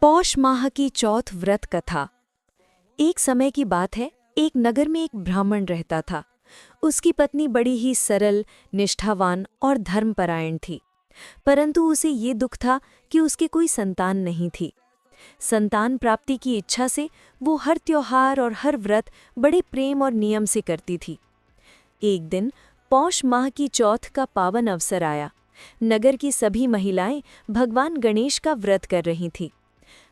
पौष माह की चौथ व्रत कथा। एक समय की बात है, एक नगर में एक ब्राह्मण रहता था। उसकी पत्नी बड़ी ही सरल, निष्ठावान और धर्मपरायण थी, परंतु उसे ये दुख था कि उसके कोई संतान नहीं थी। संतान प्राप्ति की इच्छा से वो हर त्योहार और हर व्रत बड़े प्रेम और नियम से करती थी। एक दिन पौष माह की चौथ का पावन अवसर आया। नगर की सभी महिलाएं भगवान गणेश का व्रत कर रही थीं।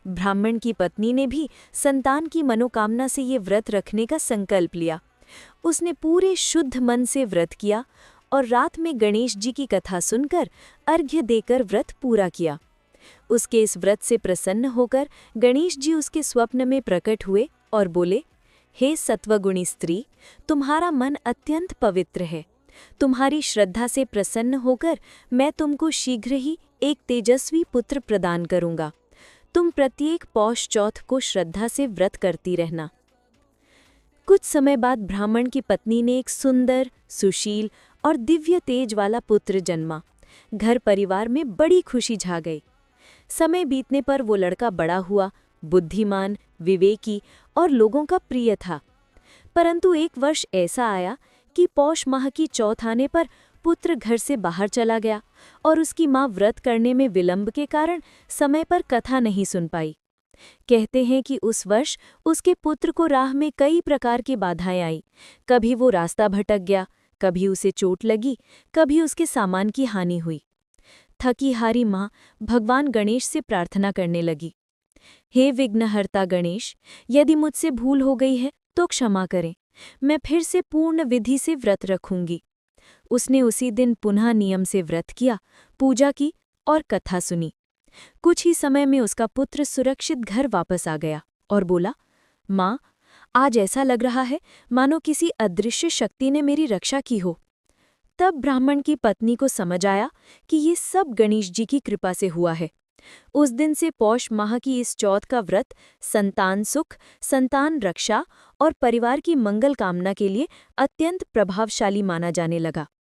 ब्राह्मण की पत्नी ने भी संतान की मनोकामना से ये व्रत रखने का संकल्प लिया। उसने पूरे शुद्ध मन से व्रत किया और रात में गणेश जी की कथा सुनकर अर्घ्य देकर व्रत पूरा किया। उसके इस व्रत से प्रसन्न होकर गणेश जी उसके स्वप्न में प्रकट हुए और बोले, हे सत्वगुणी स्त्री, तुम्हारा मन अत्यंत पवित्र है। तुम्हारी श्रद्धा से प्रसन्न होकर मैं तुमको शीघ्र ही एक तेजस्वी पुत्र प्रदान करूंगा। तुम प्रत्येक पौष चौथ को श्रद्धा से व्रत करती रहना। कुछ समय बाद ब्राह्मण की पत्नी ने एक सुंदर, सुशील और दिव्य तेज वाला पुत्र जन्मा। घर परिवार में बड़ी खुशी छा गई। समय बीतने पर वो लड़का बड़ा हुआ, बुद्धिमान, विवेकी और लोगों का प्रिय था। परंतु एक वर्ष ऐसा आया कि पौष माह की चौथ आने पर पुत्र घर से बाहर चला गया और उसकी माँ व्रत करने में विलंब के कारण समय पर कथा नहीं सुन पाई। कहते हैं कि उस वर्ष उसके पुत्र को राह में कई प्रकार की बाधाएं आई। कभी वो रास्ता भटक गया, कभी उसे चोट लगी, कभी उसके सामान की हानि हुई। थकी हारी माँ भगवान गणेश से प्रार्थना करने लगी, हे विघ्नहर्ता गणेश, यदि मुझसे भूल हो गई है तो क्षमा करें। मैं फिर से पूर्ण विधि से व्रत रखूंगी। उसने उसी दिन पुनः नियम से व्रत किया, पूजा की और कथा सुनी। कुछ ही समय में उसका पुत्र सुरक्षित घर वापस आ गया और बोला, माँ, आज ऐसा लग रहा है मानो किसी अदृश्य शक्ति ने मेरी रक्षा की हो। तब ब्राह्मण की पत्नी को समझ आया कि ये सब गणेश जी की कृपा से हुआ है। उस दिन से पौष माह की इस चौथ का व्रत संतान सुख, संतान रक्षा और परिवार की मंगल कामना के लिए अत्यंत प्रभावशाली माना जाने लगा।